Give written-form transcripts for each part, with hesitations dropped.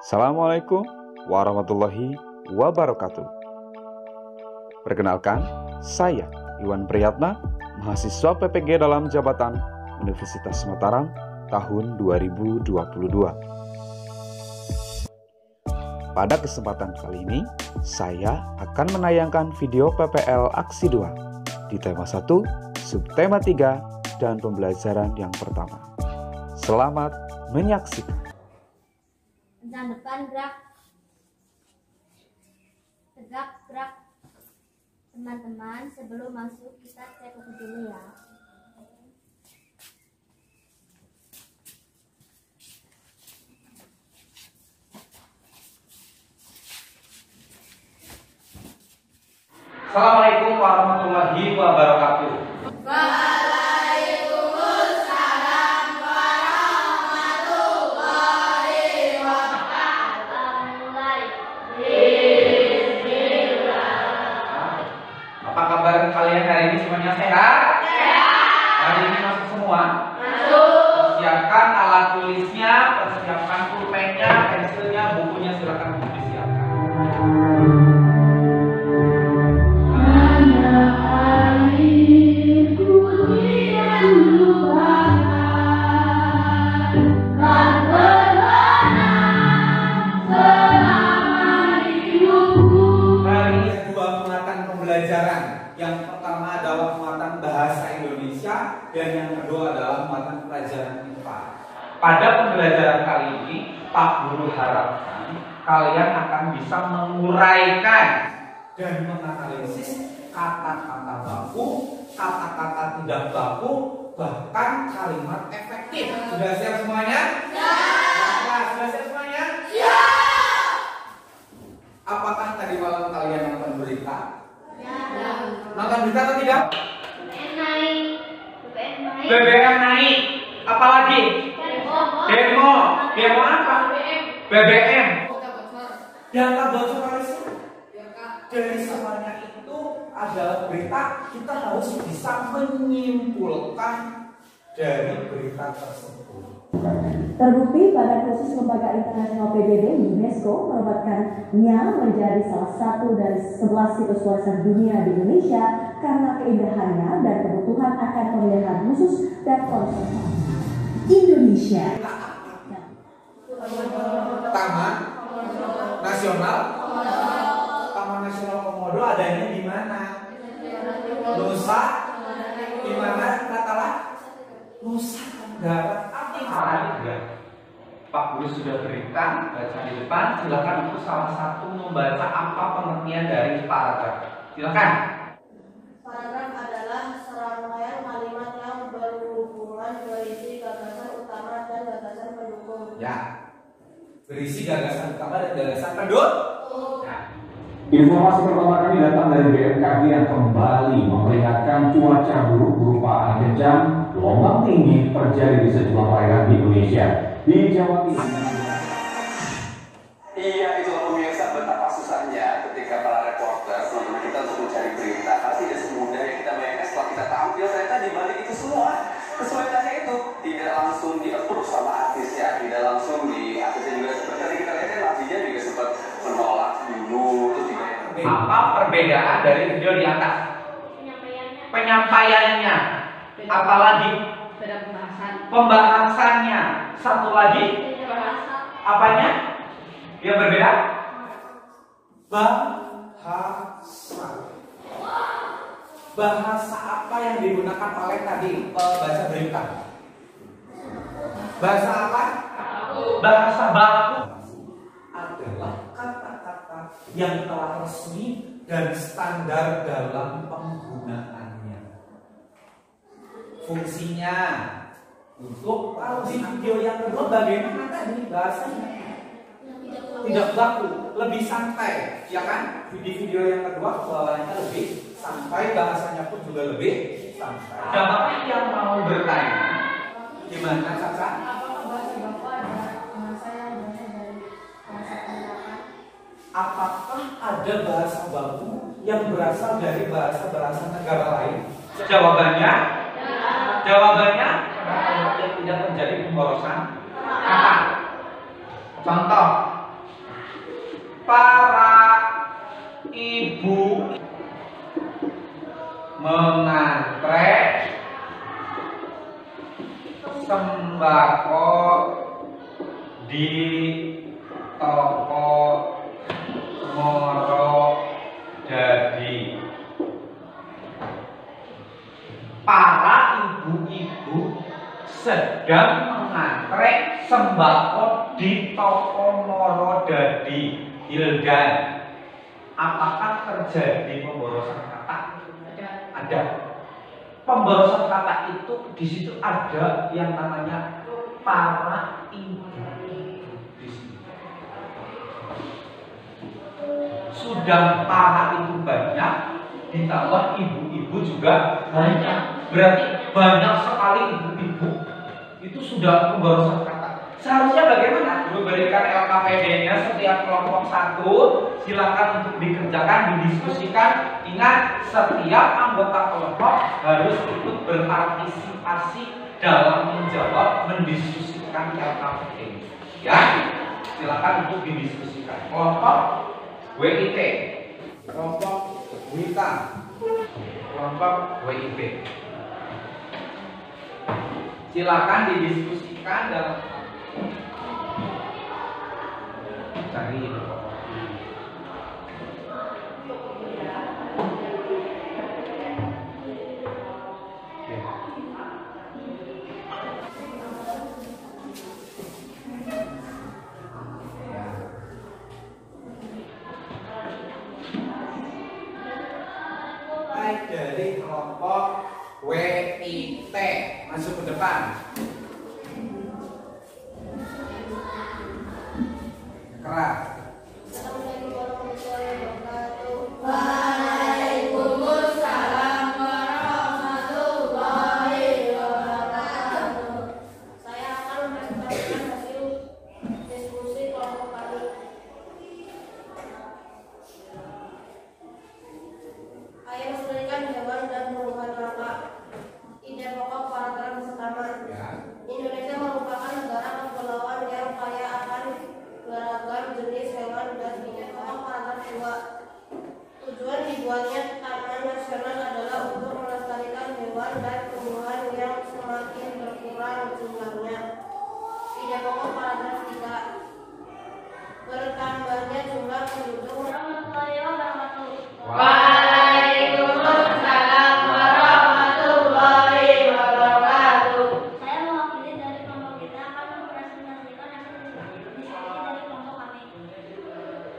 Assalamualaikum warahmatullahi wabarakatuh. Perkenalkan, saya Iwan Priyatna, mahasiswa PPG dalam jabatan Universitas Mataram tahun 2022. Pada kesempatan kali ini, saya akan menayangkan video PPL Aksi 2 di tema 1, subtema 3, dan pembelajaran yang pertama. Selamat menyaksikan. Rencana depan gerak. Tegak gerak. Teman-teman, sebelum masuk kita cek buku dulu ya. Assalamualaikum warahmatullahi wabarakatuh. Waalaikumsalam warahmatullahi wabarakatuh. Mulai. Apa kabar kalian hari ini, semuanya sehat? Sehat. Hari ini masuk semua? Masuk. Persiapkan alat tulisnya, persiapkan pulpennya, pensilnya, bukunya silakan untuk disiapkan. Yang pertama adalah muatan bahasa Indonesia dan yang kedua adalah muatan pelajaran IPA. Pada pembelajaran kali ini, Pak Guru harapkan kalian akan bisa menguraikan dan menganalisis kata-kata baku, kata-kata tidak baku, bahkan kalimat efektif. Sudah siap semuanya? Ya. Sudah siap semuanya? Ya. Apakah tadi malam kalian nonton berita? Nonton berita atau tidak? BBM naik. Apalagi? Demo apa? BBM. Data bocor dari semuanya itu adalah berita. Kita harus bisa menyimpulkan dari berita tersebut. Terbukti pada khusus Lembaga Internasional PBB UNESCO menobatkannya menjadi salah satu dari 11 situs warisan dunia di Indonesia karena keindahannya dan kebutuhan akan pemeliharaan khusus dan konservasi. Indonesia. Taman Nasional. Taman Nasional Komodo adanya di mana? Nusa. Di mana? Katalah Nusa Tenggara. Pak Guru sudah berikan baca di depan. Silakan untuk salah satu membaca apa pengertian dari paragraf. Silakan. Paragraf adalah serangkaian kalimat yang berhubungan berisi gagasan utama dan gagasan pendukung. Ya. Berisi gagasan utama dan gagasan pendukung. Ya. Informasi pertama kami datang dari BMKG yang kembali memperingatkan cuaca buruk berupa angin kencang, gelombang tinggi terjadi di sejumlah perairan di Indonesia. Di Jawa Timur. Iya, itulah pemirsa betapa susahnya ketika para reporter teman-teman kita untuk mencari berita. Pasti tidak semudah yang kita bayangkan setelah kita tampil. Ternyata di balik itu semua kesulitannya itu tidak langsung di-approve sama artisnya, tidak langsung di artisnya juga seperti tadi kita lihat kan artisnya juga sempat menolak dulu. Terus juga apa perbedaan dari video di atas? Penyampaiannya. Apalagi pembahasannya. Satu lagi apanya yang berbeda? Bahasa. Bahasa apa yang digunakan oleh tadi baca berita? Bahasa apa? Bahasa baku adalah kata-kata yang telah resmi dan standar dalam penggunaannya. Fungsinya untuk di video yang kedua bagaimana tadi bahasanya? Tidak baku, lebih santai, ya kan? Di video yang kedua bawahnya lebih santai, bahasanya pun juga lebih santai. Siapa yang mau bertanya? Gimana, Caca? Apakah bahasa baku ada bahasa yang berasal dari bahasa pendapat? Apakah ada bahasa baku yang berasal dari bahasa negara lain? Jawabannya? Jawabannya? Yang tidak terjadi pemborosan kata. Contoh, sembako di toko Moro Dadi. Para ibu-ibu sedang mengantre sembako di toko Moro Dadi. Hildan, apakah terjadi pemborosan kata? Ada. Pemborosan kata itu di situ ada yang namanya para ibu-ibu di sini. Sudah para itu banyak, ditambah ibu-ibu juga banyak. Berarti banyak sekali ibu-ibu itu sudah pemborosan kata. Seharusnya bagaimana? Berikan LKPD-nya setiap kelompok satu, silakan untuk dikerjakan, didiskusikan. Ingat, setiap anggota kelompok harus ikut berpartisipasi dalam menjawab, mendiskusikan LKPD. Ya, silakan untuk didiskusikan. Kelompok WIT, kelompok WITA, kelompok WIB. Silakan didiskusikan dalam cari itu. Baik, dari kelompok WIT masuk ke depan. Keras. Assalamualaikum warahmatullahi wabarakatuh. Waalaikumsalam warahmatullahi wabarakatuh. Saya akan mempresentasikan hasil diskusi kelompok kami. Ayo melestarikan hewan dan tumbuhan langka. Ide pokok paragraf pertama. Indonesia merupakan negara kepulauan yang kaya akan beragam jenis hewan dan ide pokok paragraf 2. Tujuan dibuatnya Taman Nasional adalah untuk melestarikan hewan dan tumbuhan yang semakin berkurang jumlahnya. Ide pokok paragraf 3. Bertambahnya jumlah penduduk. Warahmatullahi wabarakatuh. Waalaikumsalam warahmatullahi wabarakatuh. Saya mewakili dari kelompok kita akan mempresentasikan hasil diskusi dari kelompok kami.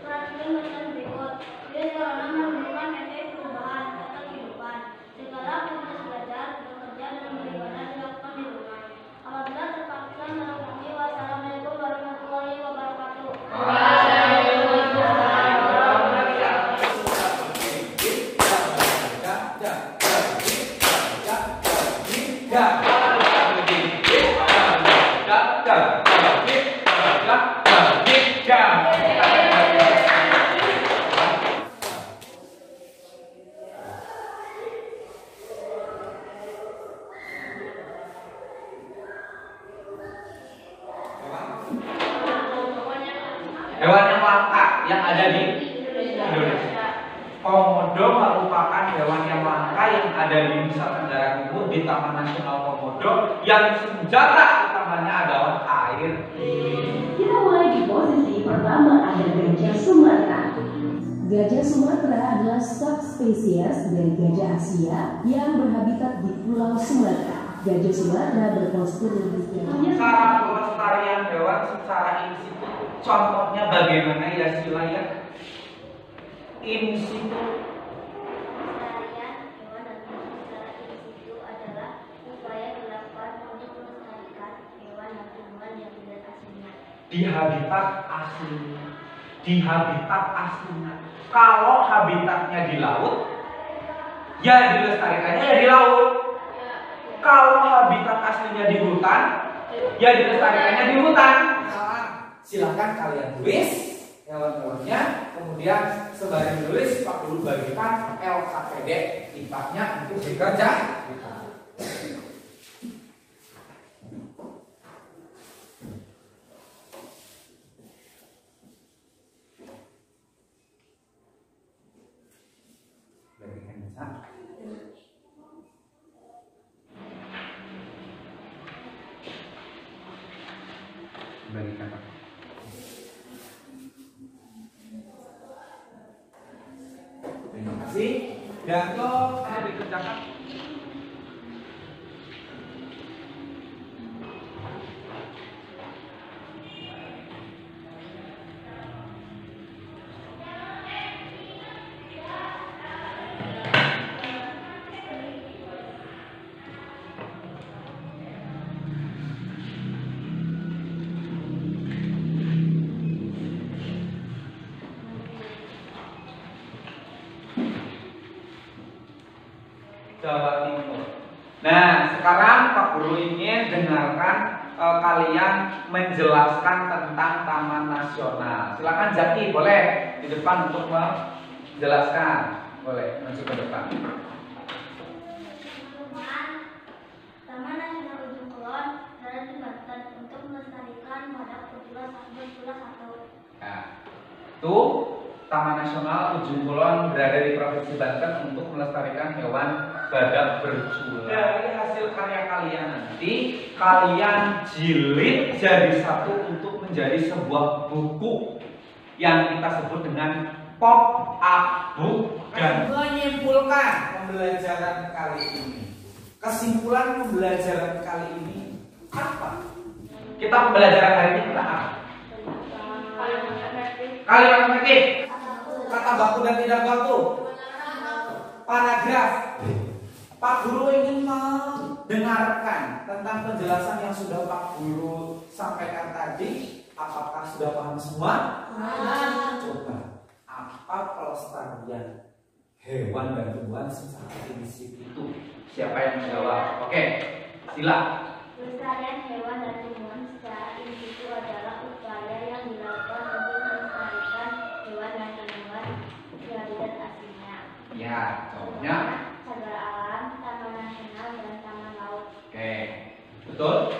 Perhatikan bagian berikut. Virus corona menimbulkan efek perubahan data kehidupan. Segala aktivitas belajar, bekerja, dan beribadah dilakukan di rumah. Apabila terpaksa menemui, wassalamualaikum warahmatullahi wabarakatuh. Hewan yang langka yang ada di Indonesia. Komodo merupakan hewan yang langka yang ada di Nusa Tenggara Timur di Taman Nasional Komodo yang senjata utamanya adalah air. Kita mulai di posisi pertama ada gajah Sumatera. Gajah Sumatera adalah subspesies dari gajah Asia yang berhabitat di Pulau Sumatera. Gajah Sumatera berpostur lebih tinggi. Cara pelestarian hewan secara in situ, contohnya bagaimana ya Sila ya? In situ. Pelestarian hewan dan tumbuhan secara in situ adalah upaya dilakukan untuk melestarikan hewan dan tumbuhan yang tidak aslinya. Di habitat aslinya. Di habitat aslinya. Kalau habitatnya di laut, ya dilestarikannya ya di laut. Kalau habitat aslinya di hutan, ya dilestarikannya di hutan. Silakan kalian tulis hewan-hewannya, kemudian sembari menulis Pak Guru bagikan LKPD IPA-nya untuk dikerja. bagikan. Terima kasih. Danto ada dikerjakan. Jawa Timur. Nah, sekarang Pak Guru ingin dengarkan kalian menjelaskan tentang Taman Nasional. Silakan Jaki, boleh di depan untuk menjelaskan. Boleh maju ke depan. Taman Nasional Ujung Kulon berada di Banten untuk melestarikan badak bertulah satu. Nah, tuh Taman Nasional Ujung Kulon berada di Provinsi Banten untuk melestarikan hewan badak bercula. Dari hasil karya kalian nanti, kalian jilid jadi satu untuk menjadi sebuah buku yang kita sebut dengan pop-up book dan menyimpulkan pembelajaran kali ini. Kesimpulan pembelajaran kali ini apa? Kita pembelajaran hari ini tentang apa? Kalimat efektif, kata baku dan tidak baku, paragraf. Pak Guru ingin mendengarkan tentang penjelasan yang sudah Pak Guru sampaikan tadi. Apakah sudah paham semua? Coba, apa pelestarian hewan dan tumbuhan secara prinsip itu? Siapa yang menjawab? Oke, sila. Pelestarian hewan dan tumbuhan secara in situ adalah upaya yang dilakukan untuk melestarikan hewan dan tumbuhan di habitat aslinya. Ya, contohnya. Cagar alam, taman nasional, dan taman laut. Oke, betul?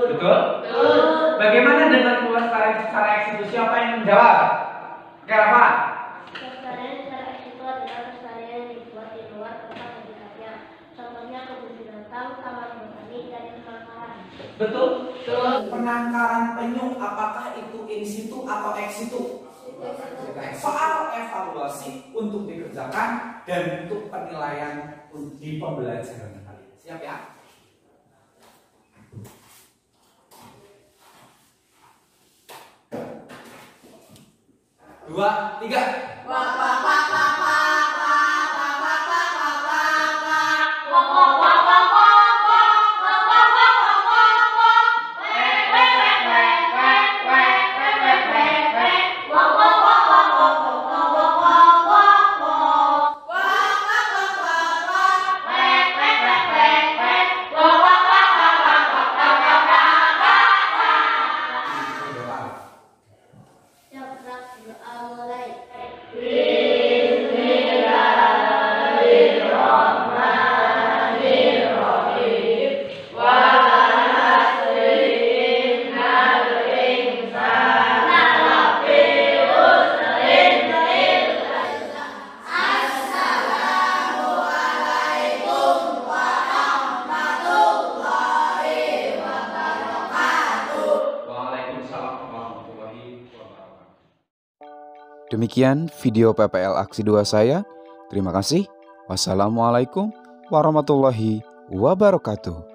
Betul? Bagaimana dengan pelestarian secara eksekusi? Siapa yang menjawab? Oke, Rafa. Pelestarian secara eksis itu adalah pelestarian yang dibuat di luar tempat habitatnya. Contohnya kebun binatang, taman botani, dan penangkaran. Betul? Betul. Penangkaran penyu, apakah itu in situ atau ex situ? Soal evaluasi untuk dikerjakan dan untuk penilaian di pembelajaran kali ini. Siap ya? Dua, tiga. Demikian video PPL Aksi 2 saya. Terima kasih. Wassalamualaikum warahmatullahi wabarakatuh.